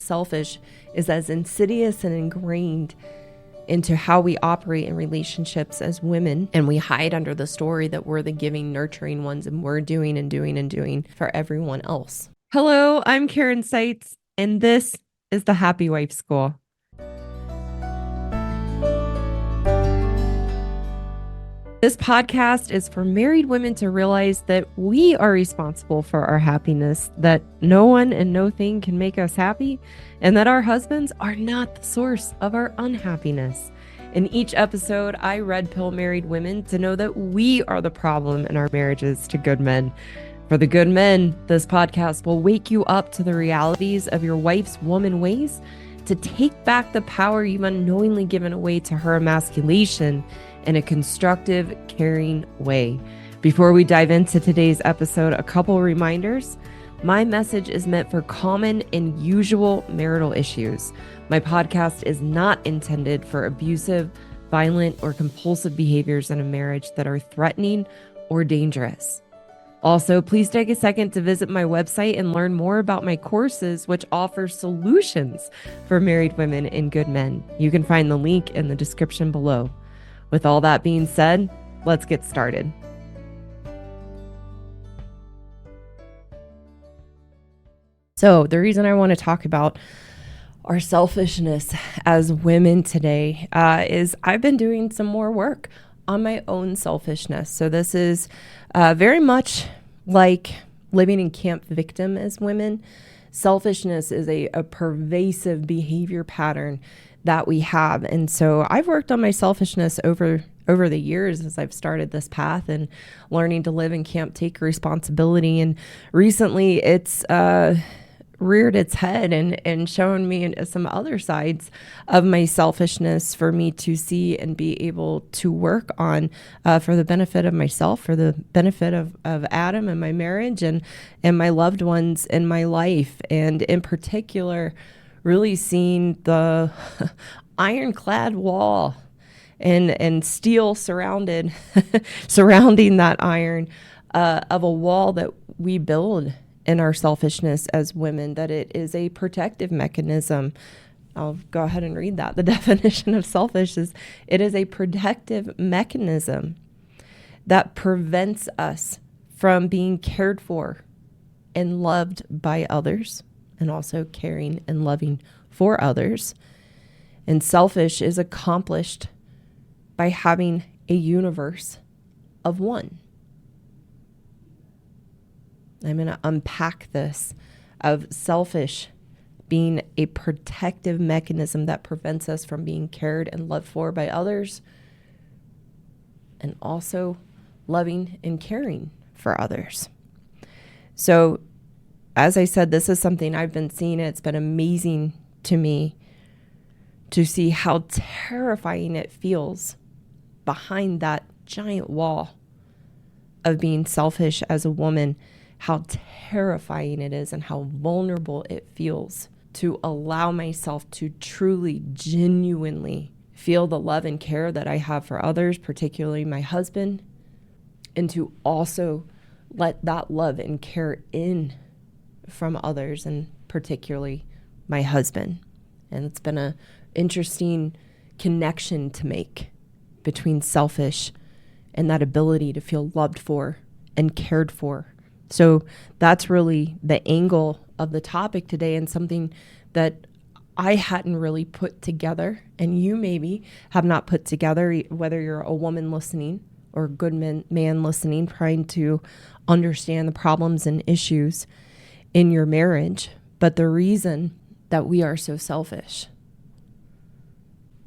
selfish is as insidious and ingrained into how we operate in relationships as women, and we hide under the story that we're the giving, nurturing ones, and we're doing and doing and doing for everyone else. Hello, I'm Karen Seitz, and this is the Happy Wife School. This podcast is for married women to realize that we are responsible for our happiness, that no one and no thing can make us happy, and that our husbands are not the source of our unhappiness. In each episode, I red pill married women to know that we are the problem in our marriages to good men. For the good men, this podcast will wake you up to the realities of your wife's woman ways, to take back the power you've unknowingly given away to her emasculation in a constructive, caring way. Before we dive into today's episode, a couple reminders. My message is meant for common and usual marital issues. My podcast is not intended for abusive, violent, or compulsive behaviors in a marriage that are threatening or dangerous. Also, please take a second to visit my website and learn more about my courses, which offer solutions for married women and good men. You can find the link in the description below. With all that being said, let's get started. So the reason I want to talk about our selfishness as women today is I've been doing some more work on my own selfishness. So this is very much like living in camp victim as women. Selfishness is a pervasive behavior pattern that we have. And so I've worked on my selfishness over the years as I've started this path and learning to live in camp, take responsibility. And recently it's reared its head and shown me some other sides of my selfishness for me to see and be able to work on for the benefit of myself, for the benefit of Adam and my marriage and my loved ones in my life. And in particular, really seeing the ironclad wall and steel surrounding that iron of a wall that we build in our selfishness as women, that it is a protective mechanism. I'll go ahead and read that. The definition of selfish is it is a protective mechanism that prevents us from being cared for and loved by others, and also caring and loving for others. And selfish is accomplished by having a universe of one. I'm going to unpack this of selfish being a protective mechanism that prevents us from being cared and loved for by others, and also loving and caring for others. So, as I said, this is something I've been seeing. It's been amazing to me to see how terrifying it feels behind that giant wall of being selfish as a woman, how terrifying it is and how vulnerable it feels to allow myself to truly, genuinely feel the love and care that I have for others, particularly my husband, and to also let that love and care in from others, and particularly my husband. And it's been an interesting connection to make between selfish and that ability to feel loved for and cared for. So that's really the angle of the topic today, and something that I hadn't really put together, and you maybe have not put together, whether you're a woman listening or a good man listening, trying to understand the problems and issues in your marriage. But the reason that we are so selfish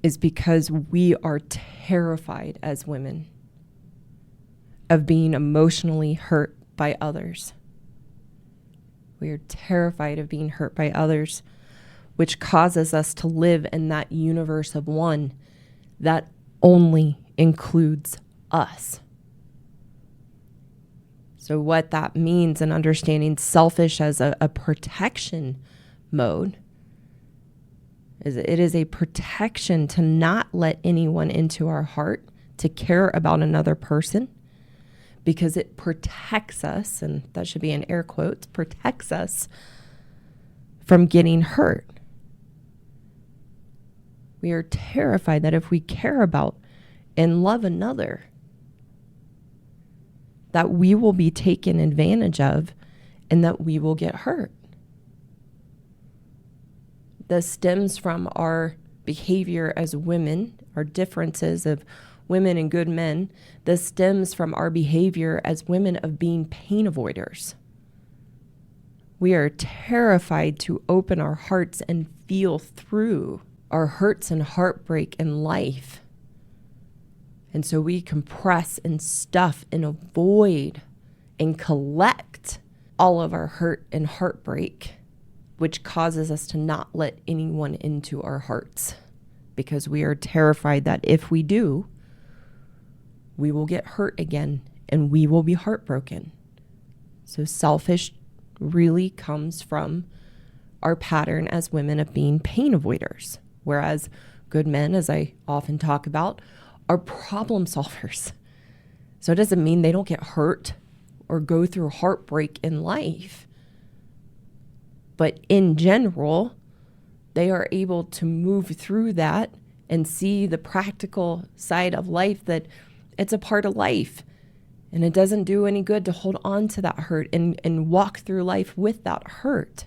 is because we are terrified as women of being emotionally hurt by others. We are terrified of being hurt by others, which causes us to live in that universe of one that only includes us. So what that means, and understanding selfish as a protection mode, is it is a protection to not let anyone into our heart, to care about another person, because it protects us, and that should be in air quotes, protects us from getting hurt. We are terrified that if we care about and love another, that we will be taken advantage of and that we will get hurt. This stems from our behavior as women, our differences of women and good men. This stems from our behavior as women of being pain avoiders. We are terrified to open our hearts and feel through our hurts and heartbreak in life. And so we compress and stuff and avoid and collect all of our hurt and heartbreak, which causes us to not let anyone into our hearts, because we are terrified that if we do, we will get hurt again and we will be heartbroken. So selfish really comes from our pattern as women of being pain avoiders, whereas good men, as I often talk about, are problem solvers. So it doesn't mean they don't get hurt or go through heartbreak in life. But in general, they are able to move through that and see the practical side of life, that it's a part of life. And it doesn't do any good to hold on to that hurt and walk through life with that hurt.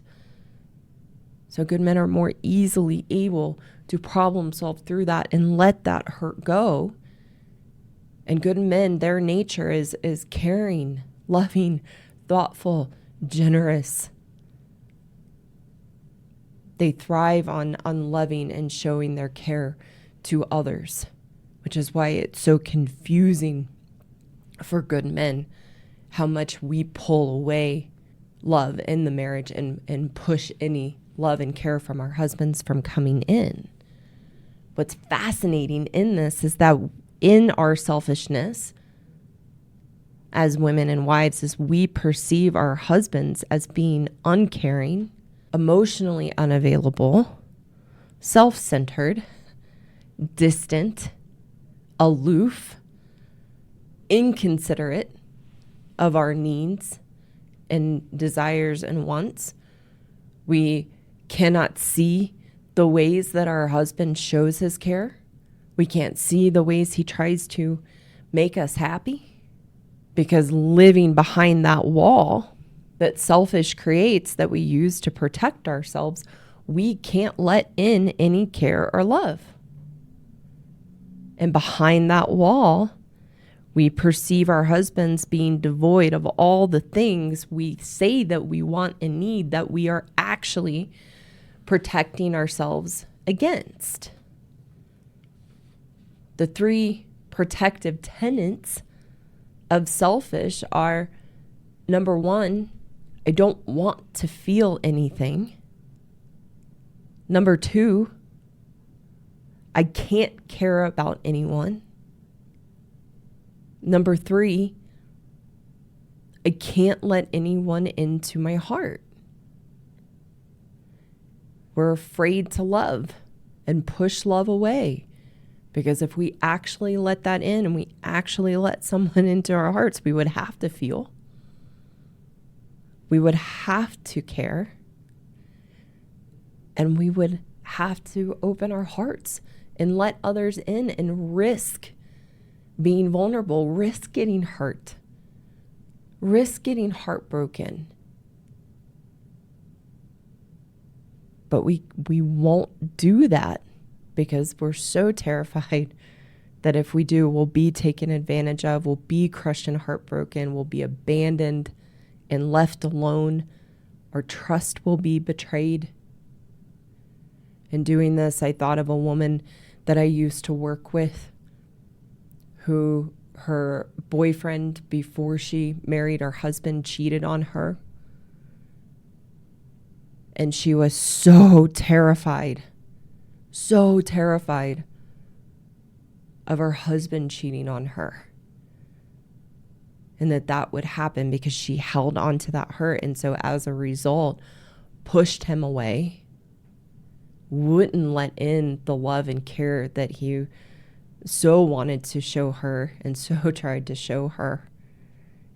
So good men are more easily able to problem solve through that and let that hurt go. And good men, their nature is caring, loving, thoughtful, generous. They thrive on loving and showing their care to others, which is why it's so confusing for good men how much we pull away love in the marriage and push any love and care from our husbands from coming in. What's fascinating in this is that in our selfishness as women and wives is we perceive our husbands as being uncaring, emotionally unavailable, self-centered, distant, aloof, inconsiderate of our needs and desires and wants. We cannot see the ways that our husband shows his care. We can't see the ways he tries to make us happy, because living behind that wall that selfish creates that we use to protect ourselves, we can't let in any care or love. And behind that wall, we perceive our husbands being devoid of all the things we say that we want and need, that we are actually protecting ourselves against. The three protective tenets of selfish are, number one, I don't want to feel anything. Number two, I can't care about anyone. Number three, I can't let anyone into my heart. We're afraid to love and push love away, because if we actually let that in and we actually let someone into our hearts, we would have to feel. We would have to care. And we would have to open our hearts and let others in and risk being vulnerable, risk getting hurt, risk getting heartbroken. But we won't do that because we're so terrified that if we do, we'll be taken advantage of, we'll be crushed and heartbroken, we'll be abandoned and left alone. Our trust will be betrayed. In doing this, I thought of a woman that I used to work with who her boyfriend, before she married her husband, cheated on her. And she was so terrified of her husband cheating on her. And that would happen because she held on to that hurt. And so as a result, pushed him away, wouldn't let in the love and care that he so wanted to show her and so tried to show her.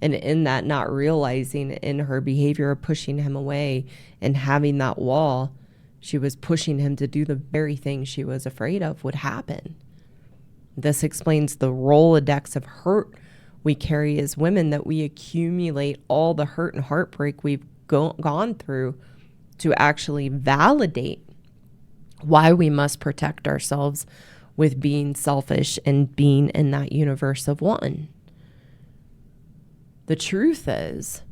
And in that, not realizing in her behavior of pushing him away and having that wall, She was pushing him to do the very thing she was afraid of would happen. This explains the Rolodex of hurt we carry as women, that we accumulate all the hurt and heartbreak we've gone through to actually validate why we must protect ourselves with being selfish and being in that universe of one. The truth is,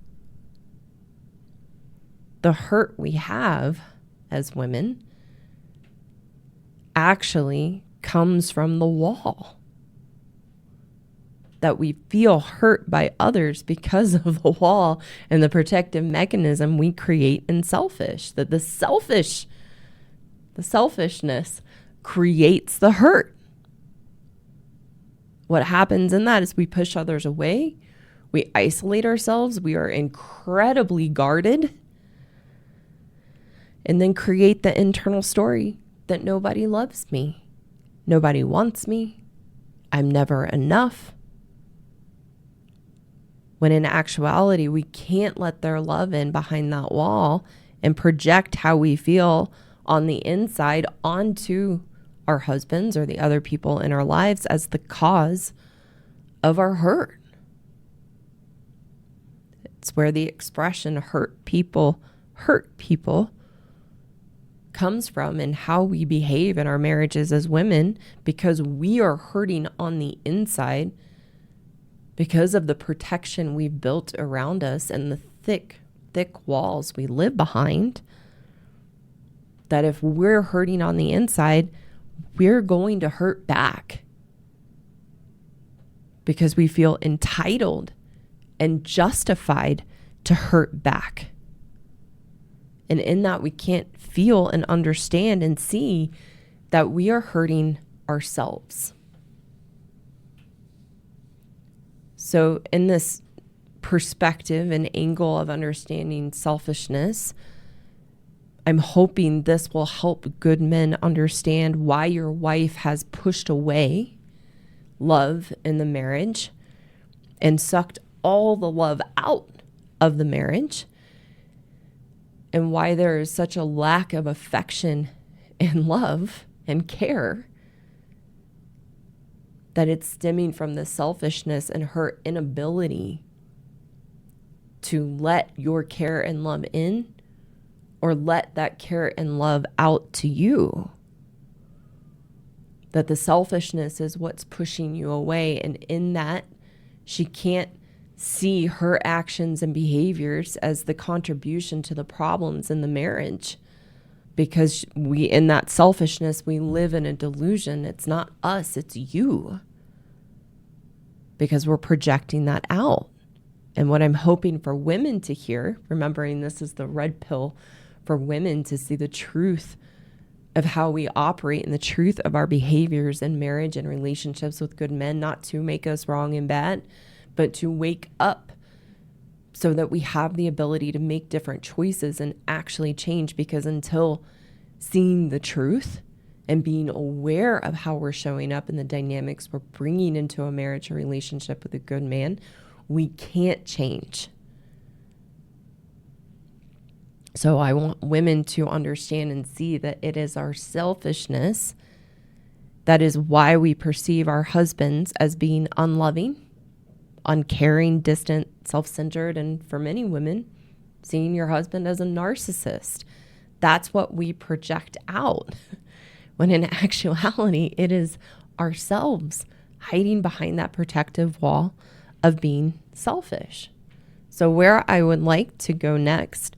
the hurt we have as women actually comes from the wall. That we feel hurt by others because of the wall and the protective mechanism we create in selfish. That the selfishness creates the hurt. What happens in that is we push others away. We isolate ourselves. We are incredibly guarded. And then create the internal story that nobody loves me. Nobody wants me. I'm never enough. When in actuality, we can't let their love in behind that wall and project how we feel on the inside onto our husbands or the other people in our lives as the cause of our hurt. It's where the expression hurt people comes from, and how we behave in our marriages as women, because we are hurting on the inside because of the protection we've built around us and the thick walls we live behind. That if we're hurting on the inside, we're going to hurt back because we feel entitled and justified to hurt back. And in that, we can't feel and understand and see that we are hurting ourselves. So in this perspective and angle of understanding selfishness, I'm hoping this will help good men understand why your wife has pushed away love in the marriage and sucked all the love out of the marriage, and why there is such a lack of affection and love and care, that it's stemming from the selfishness and her inability to let your care and love in, or let that care and love out to you. That the selfishness is what's pushing you away, and in that, she can't see her actions and behaviors as the contribution to the problems in the marriage. Because in that selfishness, we live in a delusion. It's not us, it's you. Because we're projecting that out. And what I'm hoping for women to hear, remembering this is the red pill for women to see the truth of how we operate and the truth of our behaviors in marriage and relationships with good men, not to make us wrong and bad, but to wake up so that we have the ability to make different choices and actually change. Because until seeing the truth and being aware of how we're showing up and the dynamics we're bringing into a marriage or relationship with a good man, we can't change. So I want women to understand and see that it is our selfishness that is why we perceive our husbands as being unloving, uncaring, distant, self-centered, and for many women, seeing your husband as a narcissist. That's what we project out. When in actuality, it is ourselves hiding behind that protective wall of being selfish. So where I would like to go next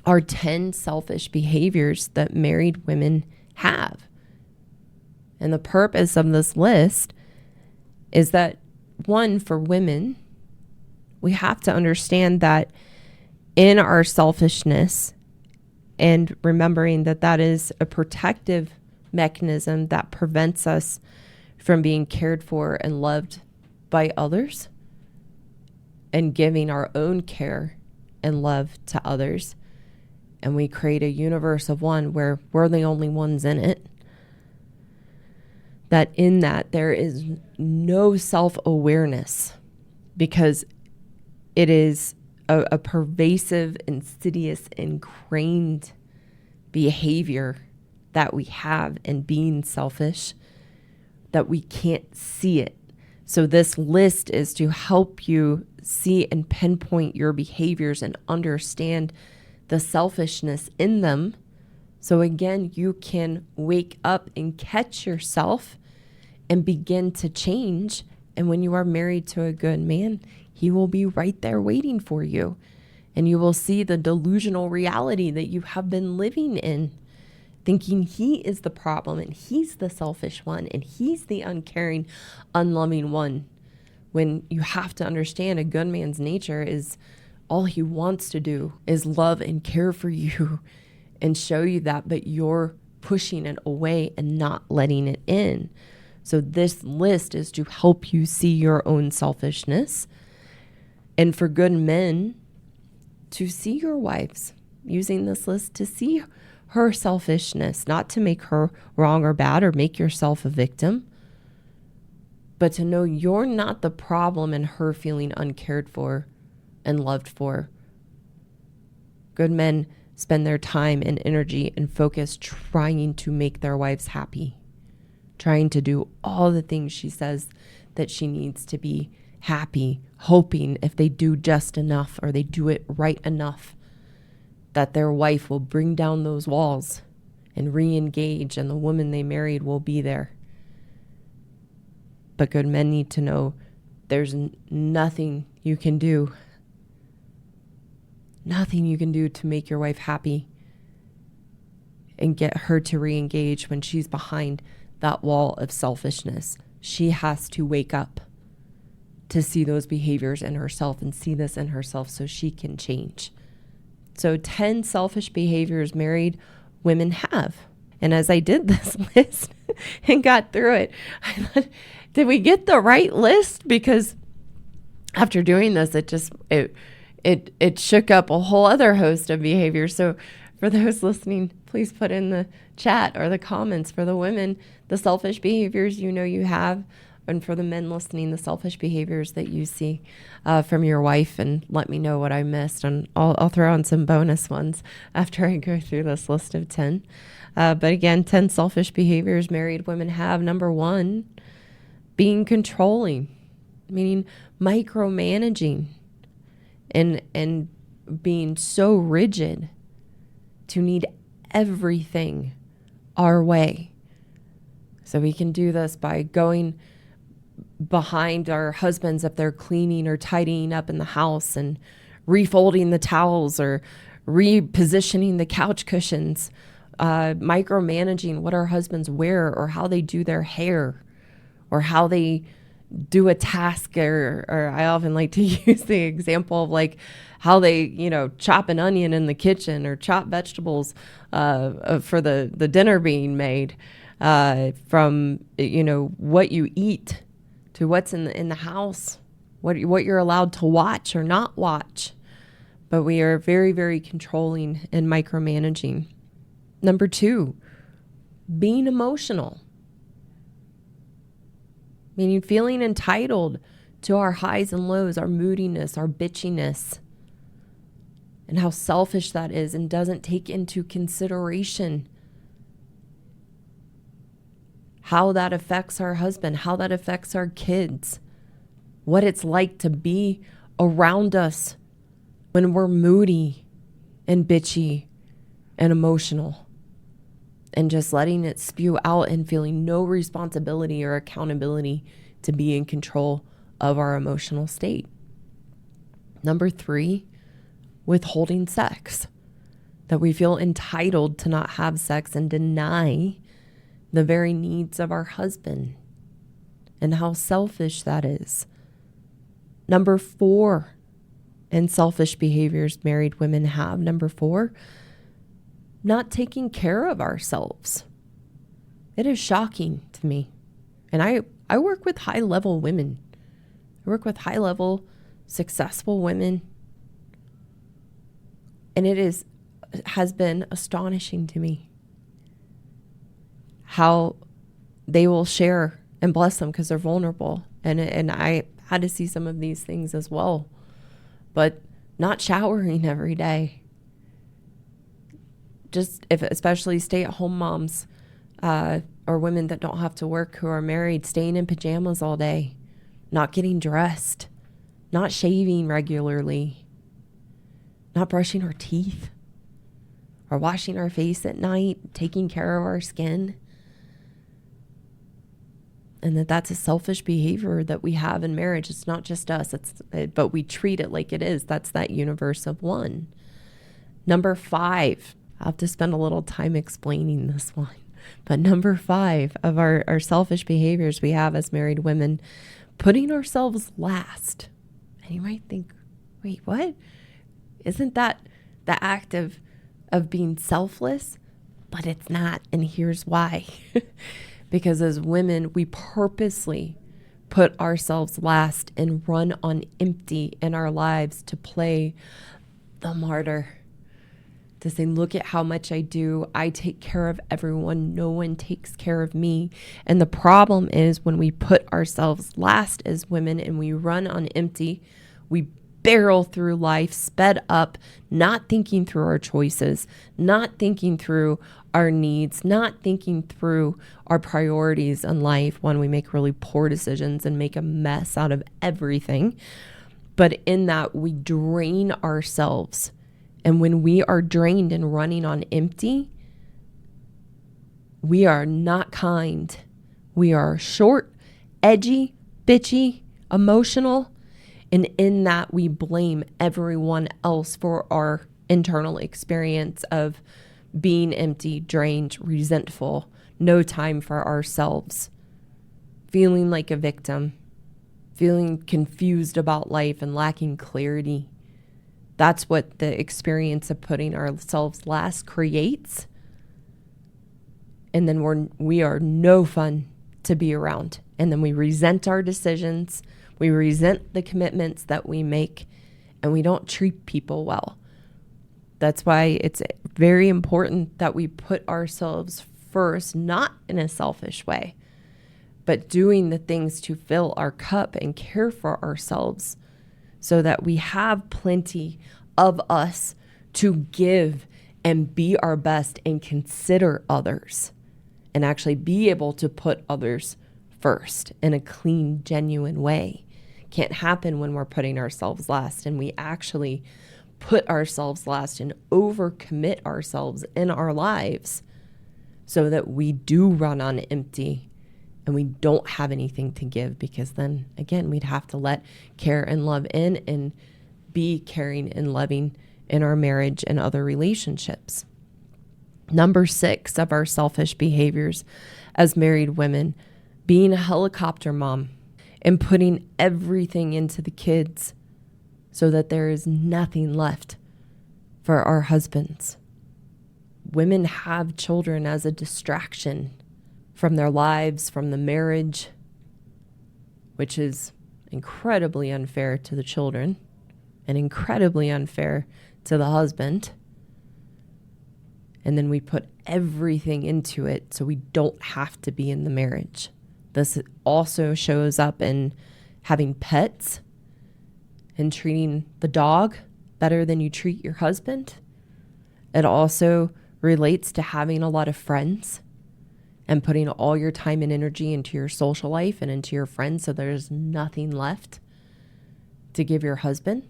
are 10 selfish behaviors that married women have. And the purpose of this list is that, one, for women, we have to understand that in our selfishness, and remembering that that is a protective mechanism that prevents us from being cared for and loved by others, and giving our own care and love to others. And we create a universe of one where we're the only ones in it. That in that there is no self-awareness, because it is a pervasive, insidious, ingrained behavior that we have in being selfish that we can't see it. So this list is to help you see and pinpoint your behaviors and understand the selfishness in them. So again, you can wake up and catch yourself and begin to change. And when you are married to a good man, he will be right there waiting for you. And you will see the delusional reality that you have been living in, thinking he is the problem and he's the selfish one and he's the uncaring, unloving one. When you have to understand a good man's nature is all he wants to do is love and care for you and show you that, but you're pushing it away and not letting it in. So this list is to help you see your own selfishness, and for good men to see your wives using this list to see her selfishness, not to make her wrong or bad or make yourself a victim, but to know you're not the problem in her feeling uncared for and loved for. Good men spend their time and energy and focus trying to make their wives happy, trying to do all the things she says that she needs to be happy, hoping if they do just enough or they do it right enough, that their wife will bring down those walls and re-engage and the woman they married will be there. But good men need to know there's nothing you can do. Nothing you can do to make your wife happy and get her to re-engage when she's behind that wall of selfishness. She has to wake up to see those behaviors in herself and see this in herself so she can change. So 10 selfish behaviors married women have. And as I did this list and got through it, I thought, did we get the right list? Because after doing this, it shook up a whole other host of behaviors. So for those listening, please put in the chat or the comments for the women, the selfish behaviors you know you have, and for the men listening, the selfish behaviors that you see from your wife, and let me know what I missed. And I'll throw on some bonus ones after I go through this list of 10. But again, 10 selfish behaviors married women have. Number 1, being controlling, meaning micromanaging and being so rigid to need everything our way. So we can do this by going behind our husbands if they're cleaning or tidying up in the house and refolding the towels or repositioning the couch cushions, micromanaging what our husbands wear or how they do their hair or how they do a task, or I often like to use the example of like how they, chop an onion in the kitchen or chop vegetables for the dinner being made, from, what you eat to what's in the house, what you're allowed to watch or not watch. But we are very, very controlling and micromanaging. Number 2, being emotional. Meaning feeling entitled to our highs and lows, our moodiness, our bitchiness, and how selfish that is and doesn't take into consideration how that affects our husband, how that affects our kids, what it's like to be around us when we're moody and bitchy and emotional, and just letting it spew out and feeling no responsibility or accountability to be in control of our emotional state. Number 3, withholding sex, that we feel entitled to not have sex and deny the very needs of our husband, and how selfish that is. Number 4, and selfish behaviors married women have. Number 4, not taking care of ourselves. It is shocking to me. And I work with high-level women. I work with high-level, successful women. And it has been astonishing to me how they will share, and bless them because they're vulnerable. And I had to see some of these things as well. But not showering every day. just if especially stay-at-home moms or women that don't have to work who are married, staying in pajamas all day, not getting dressed, not shaving regularly, not brushing our teeth or washing our face at night, taking care of our skin. And that's a selfish behavior that we have in marriage. It's not just us, but we treat it like it is. That's that universe of one. Number 5, I'll have to spend a little time explaining this one. But number 5 of our selfish behaviors we have as married women, putting ourselves last. And you might think, wait, what? Isn't that the act of being selfless? But it's not. And here's why. Because as women, we purposely put ourselves last and run on empty in our lives to play the martyr. To say, look at how much I do. I take care of everyone. No one takes care of me. And the problem is when we put ourselves last as women and we run on empty, we barrel through life, sped up, not thinking through our choices, not thinking through our needs, not thinking through our priorities in life when we make really poor decisions and make a mess out of everything. But in that, we drain ourselves. And when we are drained and running on empty, we are not kind. We are short, edgy, bitchy, emotional. And in that, we blame everyone else for our internal experience of being empty, drained, resentful, no time for ourselves, feeling like a victim, feeling confused about life and lacking clarity. That's what the experience of putting ourselves last creates. And then we are no fun to be around. And then we resent our decisions. We resent the commitments that we make, and we don't treat people well. That's why it's very important that we put ourselves first, not in a selfish way, but doing the things to fill our cup and care for ourselves so that we have plenty of us to give and be our best and consider others and actually be able to put others first in a clean, genuine way. Can't happen when we're putting ourselves last, and we actually put ourselves last and overcommit ourselves in our lives so that we do run on empty and we don't have anything to give, because then again, we'd have to let care and love in and be caring and loving in our marriage and other relationships. Number 6 of our selfish behaviors as married women, being a helicopter mom and putting everything into the kids so that there is nothing left for our husbands. Women have children as a distraction from their lives, from the marriage, which is incredibly unfair to the children and incredibly unfair to the husband. And then we put everything into it so we don't have to be in the marriage. This also shows up in having pets and treating the dog better than you treat your husband. It also relates to having a lot of friends and putting all your time and energy into your social life and into your friends so there's nothing left to give your husband.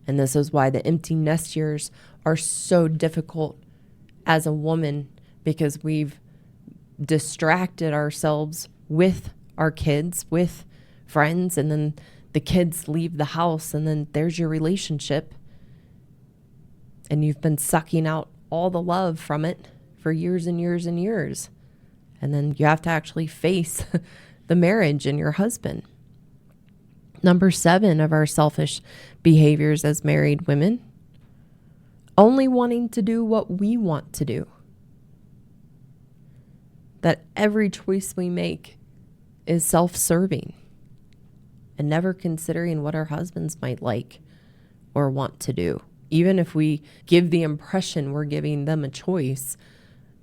And this is why the empty nest years are so difficult as a woman, because we've distracted ourselves with our kids, with friends, and then the kids leave the house and then there's your relationship. And you've been sucking out all the love from it for years and years and years. And then you have to actually face the marriage and your husband. Number 7 of our selfish behaviors as married women, only wanting to do what we want to do. That every choice we make is self-serving and never considering what our husbands might like or want to do. Even if we give the impression we're giving them a choice,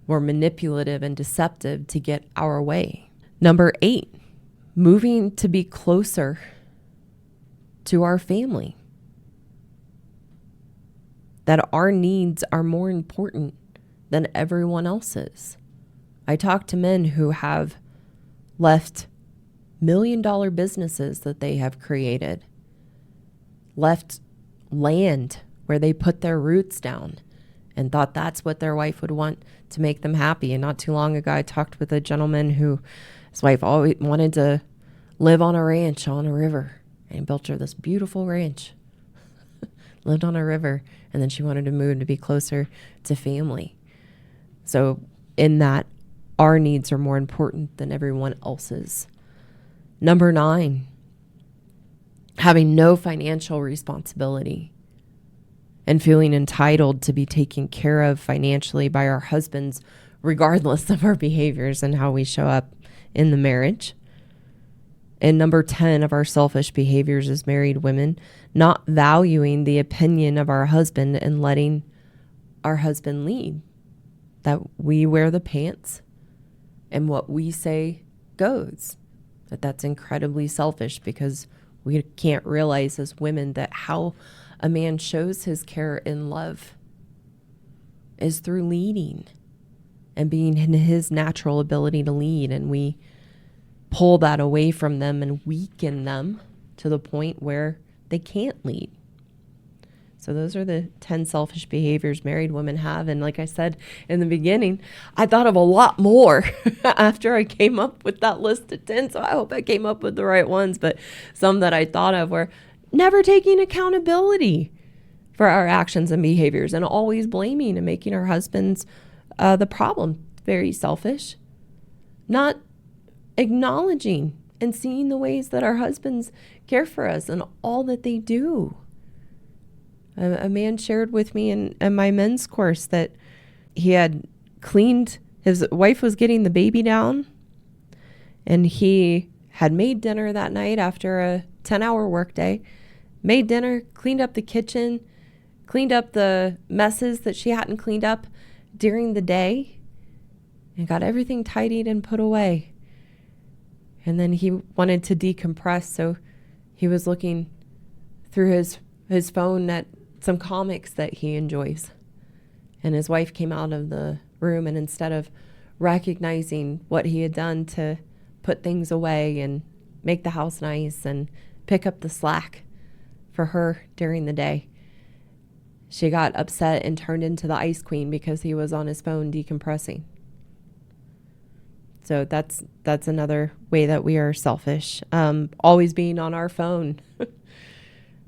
we're manipulative and deceptive to get our way. Number 8, moving to be closer to our family. That our needs are more important than everyone else's. I talk to men who have left $1 million businesses that they have created, left land where they put their roots down and thought that's what their wife would want to make them happy. And not too long ago, I talked with a gentleman who his wife always wanted to live on a ranch on a river, and he built her this beautiful ranch, lived on a river, and then she wanted to move to be closer to family. So in that, our needs are more important than everyone else's. Number 9, having no financial responsibility and feeling entitled to be taken care of financially by our husbands, regardless of our behaviors and how we show up in the marriage. And number 10 of our selfish behaviors as married women, not valuing the opinion of our husband and letting our husband lead. That we wear the pants and what we say goes. That's incredibly selfish, because we can't realize as women that how a man shows his care and love is through leading and being in his natural ability to lead. And we pull that away from them and weaken them to the point where they can't lead. So those are the 10 selfish behaviors married women have. And like I said in the beginning, I thought of a lot more after I came up with that list of 10. So I hope I came up with the right ones. But some that I thought of were never taking accountability for our actions and behaviors, and always blaming and making our husbands the problem. Very selfish. Not acknowledging and seeing the ways that our husbands care for us and all that they do. A man shared with me in my men's course that he had cleaned, his wife was getting the baby down, and he had made dinner that night after a 10-hour workday, made dinner, cleaned up the kitchen, cleaned up the messes that she hadn't cleaned up during the day, and got everything tidied and put away. And then he wanted to decompress, so he was looking through his phone at some comics that he enjoys. And his wife came out of the room, and instead of recognizing what he had done to put things away and make the house nice and pick up the slack for her during the day, she got upset and turned into the ice queen because he was on his phone decompressing. So that's another way that we are selfish. Always being on our phone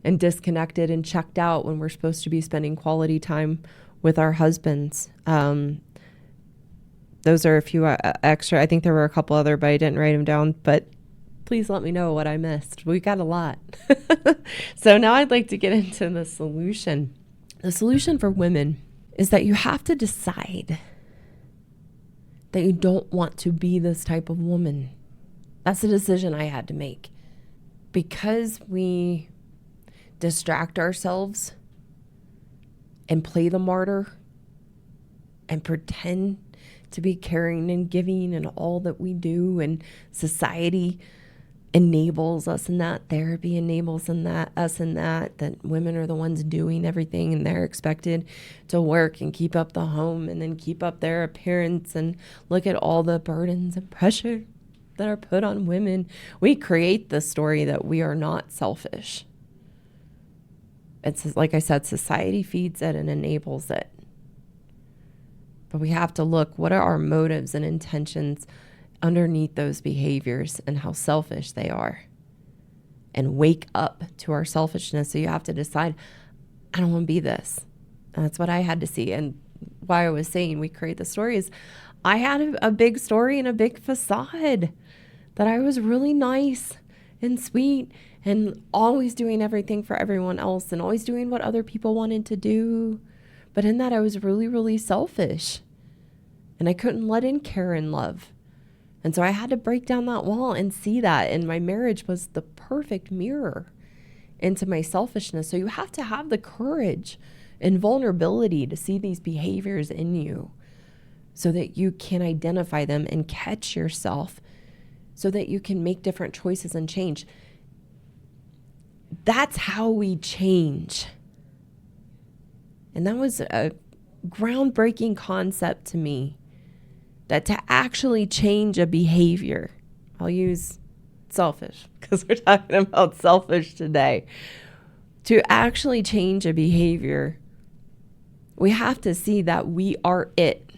and disconnected and checked out when we're supposed to be spending quality time with our husbands. Those are a few extra. I think there were a couple other, but I didn't write them down. But please let me know what I missed. We got a lot. So now I'd like to get into the solution. The solution for women is that you have to decide that you don't want to be this type of woman. That's the decision I had to make. Because we distract ourselves and play the martyr and pretend to be caring and giving and all that we do, and society enables us in that, therapy enables in that, us in that women are the ones doing everything, and they're expected to work and keep up the home and then keep up their appearance, and look at all the burdens and pressure that are put on women. We create the story that we are not selfish. It's like I said, society feeds it and enables it. But we have to look, what are our motives and intentions underneath those behaviors and how selfish they are, and wake up to our selfishness. So you have to decide, I don't want to be this. And that's what I had to see. And why I was saying we create the story is I had a big story and a big facade that I was really nice and sweet and always doing everything for everyone else and always doing what other people wanted to do. But in that, I was really, really selfish, and I couldn't let in care and love. And so I had to break down that wall and see that. And my marriage was the perfect mirror into my selfishness. So you have to have the courage and vulnerability to see these behaviors in you so that you can identify them and catch yourself so that you can make different choices and change. That's how we change. And that was groundbreaking concept to me that to actually change a behavior, I'll use selfish because we're talking about selfish today. To actually change a behavior, we have to see that we are it.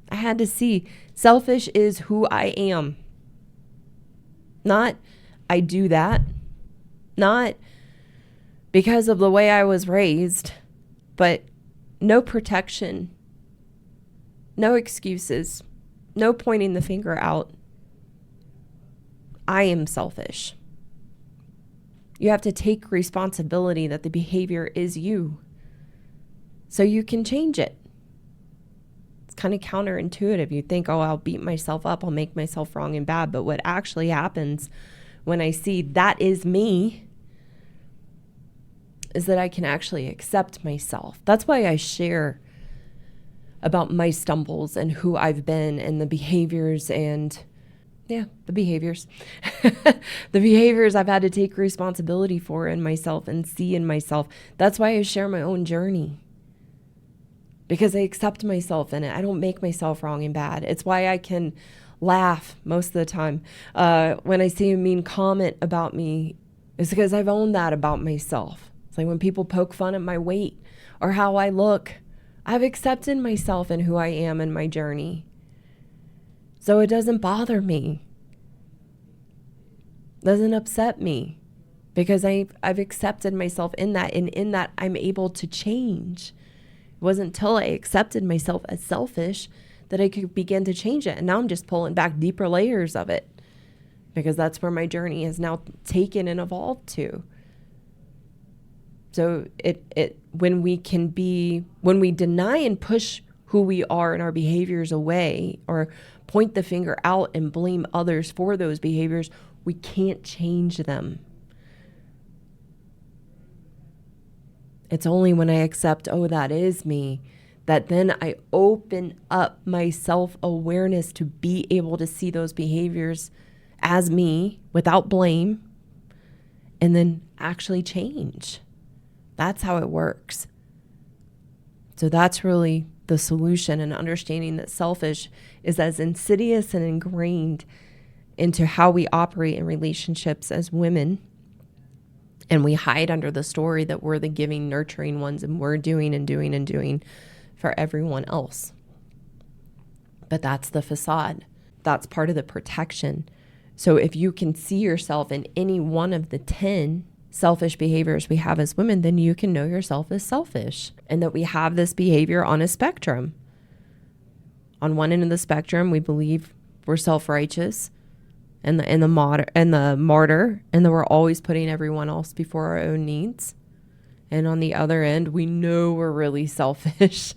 I had to see selfish is who I am. Not I do that. Not because of the way I was raised, but no protection, no excuses, no pointing the finger out. I am selfish. You have to take responsibility that the behavior is you so you can change it. It's kind of counterintuitive. You think, oh, I'll beat myself up. I'll make myself wrong and bad. But what actually happens when I see that is me is that I can actually accept myself. That's why I share about my stumbles and who I've been and the behaviors and the behaviors. The behaviors I've had to take responsibility for in myself and see in myself. That's why I share my own journey. Because I accept myself in it. I don't make myself wrong and bad. It's why I can laugh most of the time. When I see a mean comment about me, it's because I've owned that about myself. It's like when people poke fun at my weight or how I look, I've accepted myself and who I am in my journey. So it doesn't bother me. Doesn't upset me because I've accepted myself in that, and in that I'm able to change. It wasn't until I accepted myself as selfish that I could begin to change it. And now I'm just pulling back deeper layers of it because that's where my journey has now taken and evolved to. So when we deny and push who we are and our behaviors away or point the finger out and blame others for those behaviors, we can't change them. It's only when I accept, oh, that is me, that then I open up my self-awareness to be able to see those behaviors as me without blame and then actually change. That's how it works. So that's really the solution, and understanding that selfish is as insidious and ingrained into how we operate in relationships as women. And we hide under the story that we're the giving, nurturing ones, and we're doing and doing and doing for everyone else. But that's the facade. That's part of the protection. So if you can see yourself in any one of the 10 selfish behaviors we have as women, then you can know yourself as selfish, and that we have this behavior on a spectrum. On one end of the spectrum, we believe we're self-righteous and the martyr, and that we're always putting everyone else before our own needs. And on the other end, we know we're really selfish,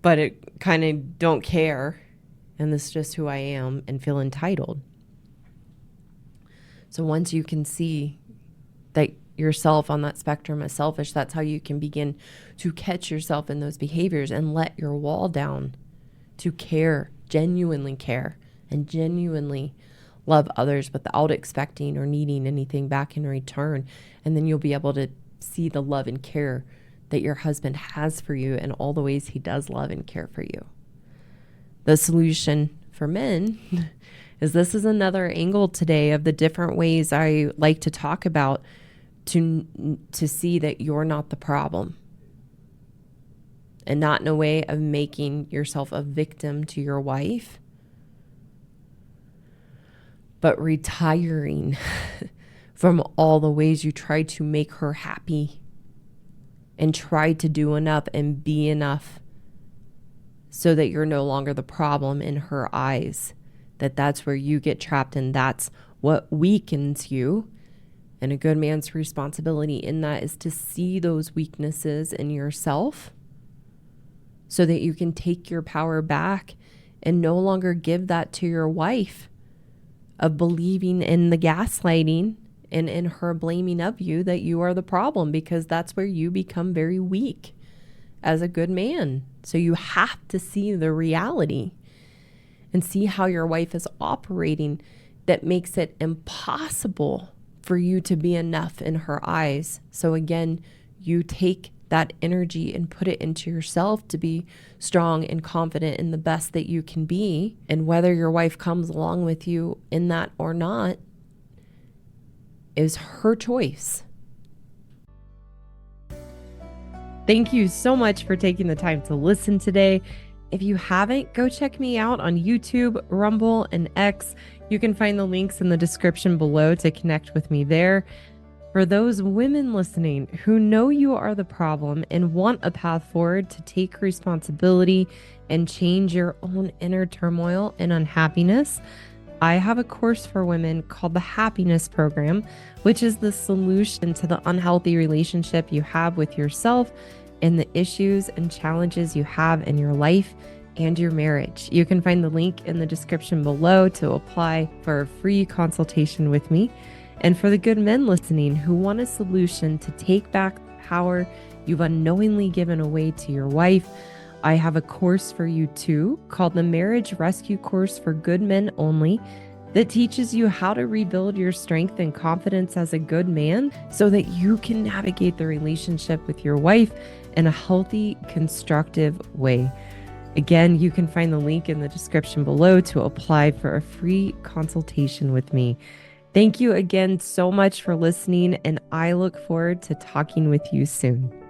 but it kind of don't care. And this is just who I am, and feel entitled. So once you can see that yourself on that spectrum as selfish, that's how you can begin to catch yourself in those behaviors and let your wall down to care, genuinely care, and genuinely love others without expecting or needing anything back in return. And then you'll be able to see the love and care that your husband has for you and all the ways he does love and care for you. The solution for men this is another angle today of the different ways I like to talk about to see that you're not the problem, and not in a way of making yourself a victim to your wife, but retiring from all the ways you try to make her happy and try to do enough and be enough so that you're no longer the problem in her eyes. That's where you get trapped, and that's what weakens you. And a good man's responsibility in that is to see those weaknesses in yourself so that you can take your power back and no longer give that to your wife of believing in the gaslighting and in her blaming of you that you are the problem, because that's where you become very weak as a good man. So you have to see the reality and see how your wife is operating that makes it impossible for you to be enough in her eyes. So again, you take that energy and put it into yourself to be strong and confident in the best that you can be. And whether your wife comes along with you in that or not is her choice. Thank you so much for taking the time to listen today. If you haven't, go check me out on YouTube, Rumble, and X. You can find the links in the description below to connect with me there. For those women listening who know you are the problem and want a path forward to take responsibility and change your own inner turmoil and unhappiness, I have a course for women called the Happiness Program, which is the solution to the unhealthy relationship you have with yourself and the issues and challenges you have in your life and your marriage. You can find the link in the description below to apply for a free consultation with me. And for the good men listening who want a solution to take back the power you've unknowingly given away to your wife, I have a course for you too called the Marriage Rescue Course for Good Men Only that teaches you how to rebuild your strength and confidence as a good man so that you can navigate the relationship with your wife in a healthy, constructive way. Again, you can find the link in the description below to apply for a free consultation with me. Thank you again so much for listening, and I look forward to talking with you soon.